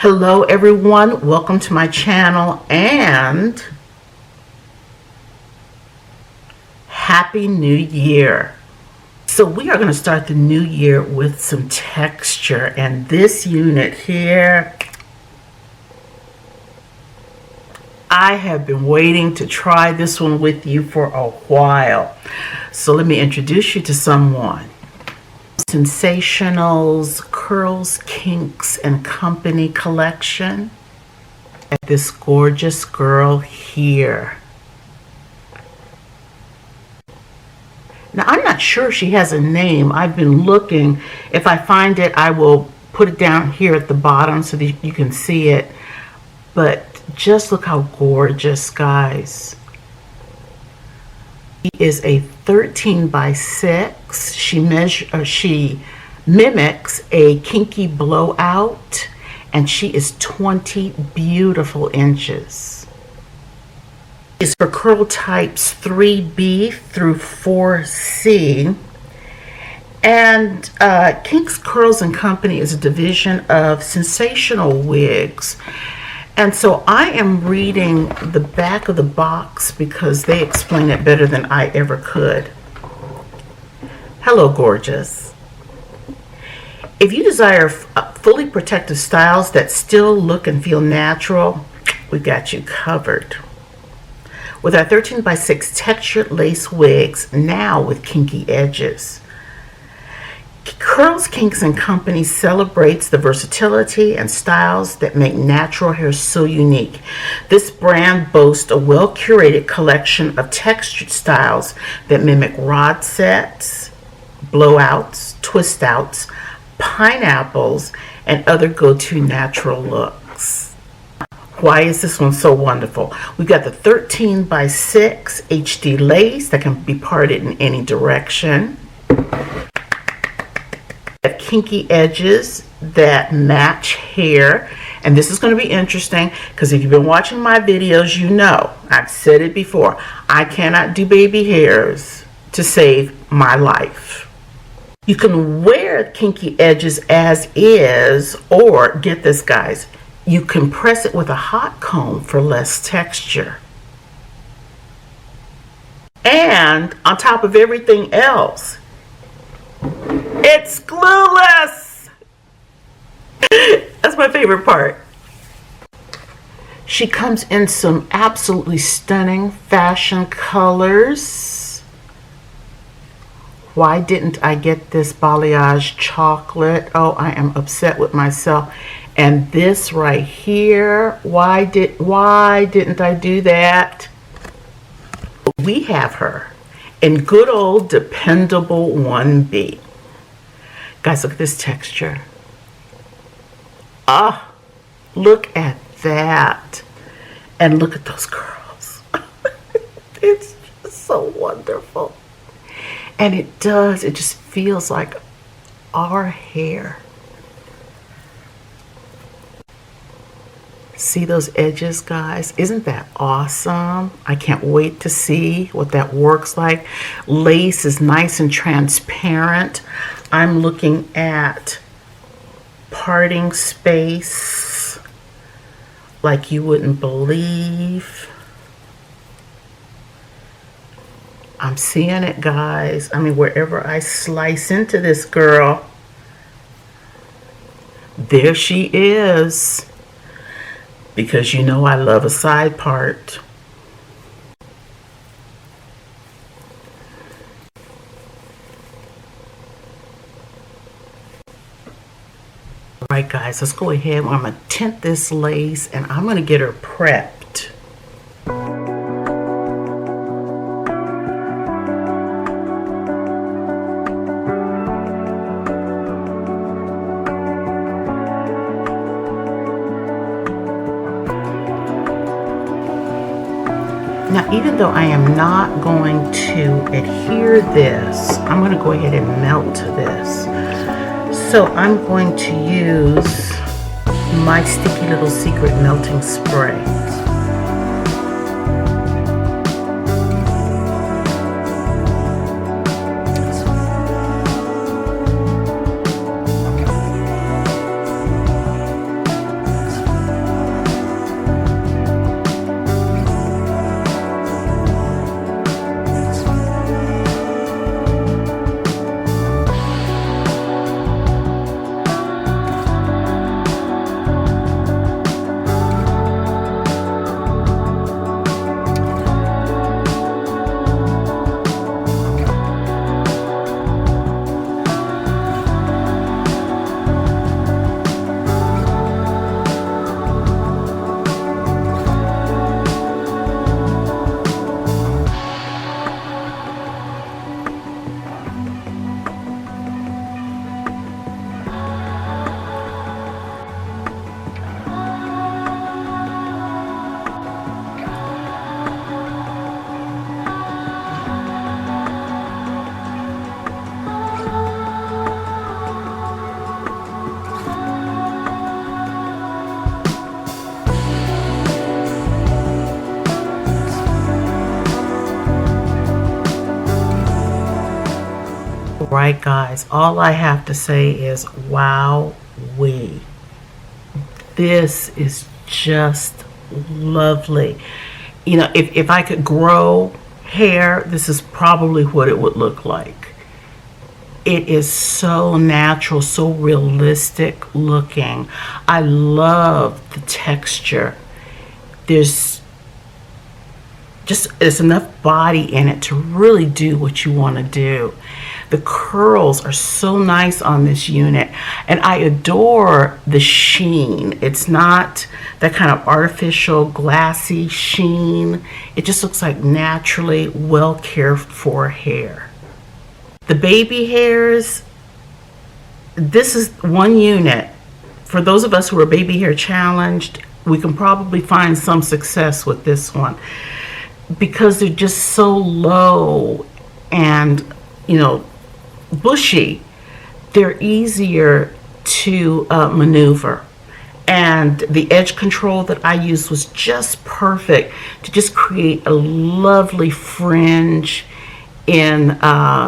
Hello everyone, welcome to my channel and Happy New Year. So we are going to start the new year with some texture, and this unit here, I have been waiting to try this one with you for a while. So let me introduce you to someone. Sensational's Curls Kinks and Company collection. And this gorgeous girl here. Now I'm not sure she has a name. I've been looking. If I find it, I will put it down here at the bottom so that you can see it. But just look how gorgeous, guys. She is a 13 by 6. She mimics a kinky blowout, and she is 20 beautiful inches. It's for curl types 3B through 4C. And Kinks, Curls and Company is a division of Sensational Wigs. And so I am reading the back of the box because they explain it better than I ever could. Hello, gorgeous. If you desire fully protective styles that still look and feel natural, we got you covered. With our 13 by 6 textured lace wigs, now with kinky edges. Curls Kinks and Company celebrates the versatility and styles that make natural hair so unique. This brand boasts a well-curated collection of textured styles that mimic rod sets, blowouts, twist outs, pineapples, and other go-to natural looks. Why is this one so wonderful? We've got the 13 by 6 HD lace that can be parted in any direction. Kinky edges that match hair, and this is going to be interesting because if you've been watching my videos, you know I've said it before, I cannot do baby hairs to save my life. You can wear kinky edges as is, or get this, guys, you can press it with a hot comb for less texture. And on top of everything else, it's glueless. That's my favorite part. She comes in some absolutely stunning fashion colors. Why didn't I get this balayage chocolate? Oh, I am upset with myself. And this right here, why didn't I do that? We have her in good old dependable 1B. Guys, look at this texture. Ah, look at that. And look at those curls. It's just so wonderful. And it just feels like our hair. See those edges, guys? Isn't that awesome? I can't wait to see what that works like. Lace is nice and transparent. I'm looking at parting space like you wouldn't believe. I'm seeing it, guys. I mean, wherever I slice into this girl, there she is. Because you know I love a side part. Alright guys, let's go ahead. I'm going to tint this lace and I'm going to get her prepped. Now, even though I am not going to adhere this, I'm going to go ahead and melt this. So I'm going to use my Sticky Little Secret melting spray. Right, guys, all I have to say is wow-wee. This is just lovely. You know, if I could grow hair, this is probably what it would look like. It is so natural, so realistic looking. I love the texture. There's enough body in it to really do what you want to do. The curls are so nice on this unit, and I adore the sheen. It's not that kind of artificial glassy sheen. It just looks like naturally well cared for hair. The baby hairs, this is one unit. For those of us who are baby hair challenged, we can probably find some success with this one because they're just so low and, you know, bushy. They're easier to maneuver. And the edge control that I used was just perfect to just create a lovely fringe in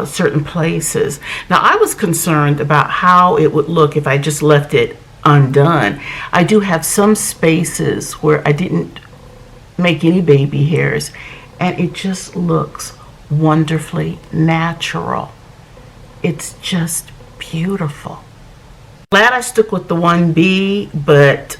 certain places. Now, I was concerned about how it would look if I just left it undone. I do have some spaces where I didn't make any baby hairs, and it just looks wonderfully natural. It's just beautiful. Glad I stuck with the 1B, but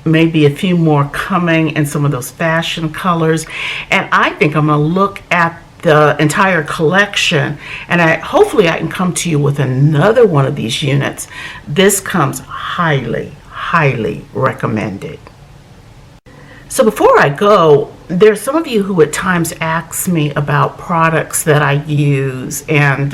maybe a few more coming in some of those fashion colors. And I think I'm going to look at the entire collection, and hopefully I can come to you with another one of these units. This comes highly, highly recommended. So before I go, there's some of you who at times ask me about products that I use, and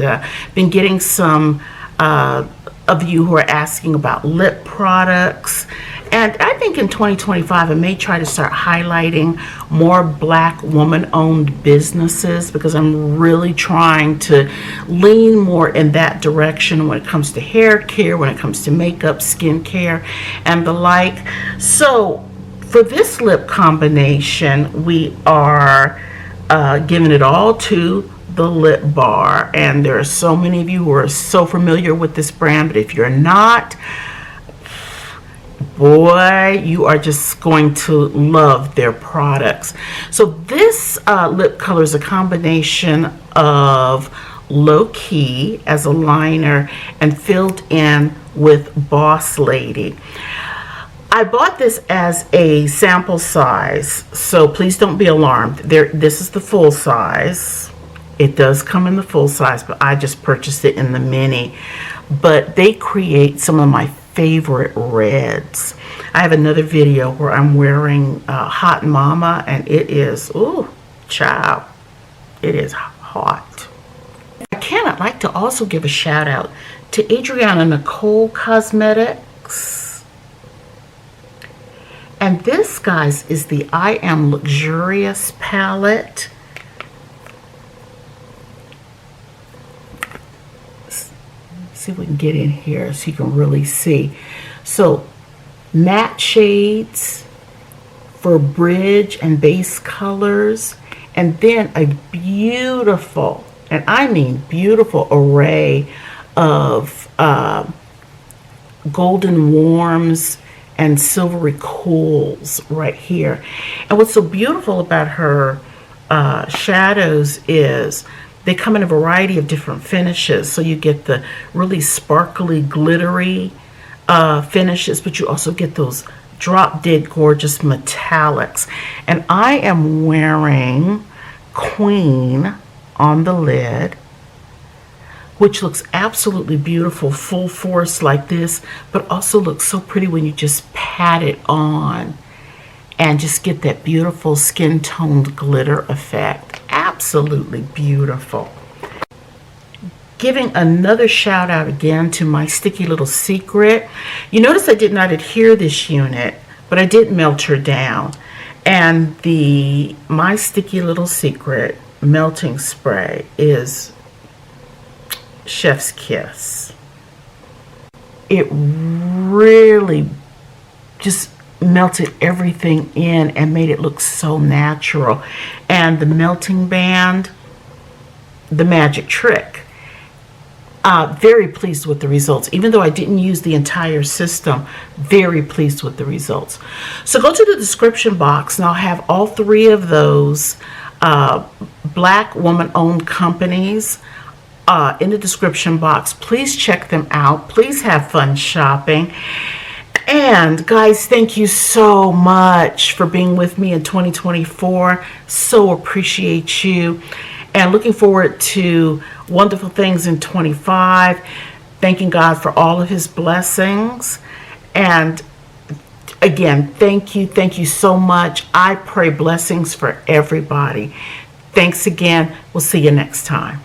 been getting some of you who are asking about lip products. And I think in 2025 I may try to start highlighting more Black woman-owned businesses, because I'm really trying to lean more in that direction when it comes to hair care, when it comes to makeup, skin care, and the like. So for this lip combination, we are giving it all to the Lip Bar, and there are so many of you who are so familiar with this brand, but if you're not, boy, you are just going to love their products. So this lip color is a combination of Low Key as a liner and filled in with Boss Lady. I bought this as a sample size, so please don't be alarmed. This is the full size. It does come in the full size, but I just purchased it in the mini. But they create some of my favorite reds. I have another video where I'm wearing Hot Mama, and it is, ooh, child, it is hot. I'd like to also give a shout out to Adriana Nichole Cosmetics. And this, guys, is the I Am Luxurious palette. See if we can get in here so you can really see. So matte shades for bridge and base colors, and then a beautiful, and I mean beautiful, array of golden warms and silvery cools right here. And what's so beautiful about her shadows is they come in a variety of different finishes. So you get the really sparkly, glittery finishes, but you also get those drop dead gorgeous metallics. And I am wearing Queen on the lid, which looks absolutely beautiful full force like this, but also looks so pretty when you just pat it on and just get that beautiful skin toned glitter effect. Absolutely beautiful. Giving another shout out again to my Sticky Little Secret. You notice I did not adhere this unit, but I did melt her down. And the My Sticky Little Secret melting spray is chef's kiss. It really just melted everything in and made it look so natural. And the melting band, the magic trick. Very pleased with the results. Even though I didn't use the entire system, very pleased with the results. So go to the description box and I'll have all three of those Black woman-owned companies in the description box. Please check them out. Please have fun shopping. And guys, thank you so much for being with me in 2024. So appreciate you. And looking forward to wonderful things in 25. Thanking God for all of his blessings. And again, thank you so much. I pray blessings for everybody. Thanks again. We'll see you next time.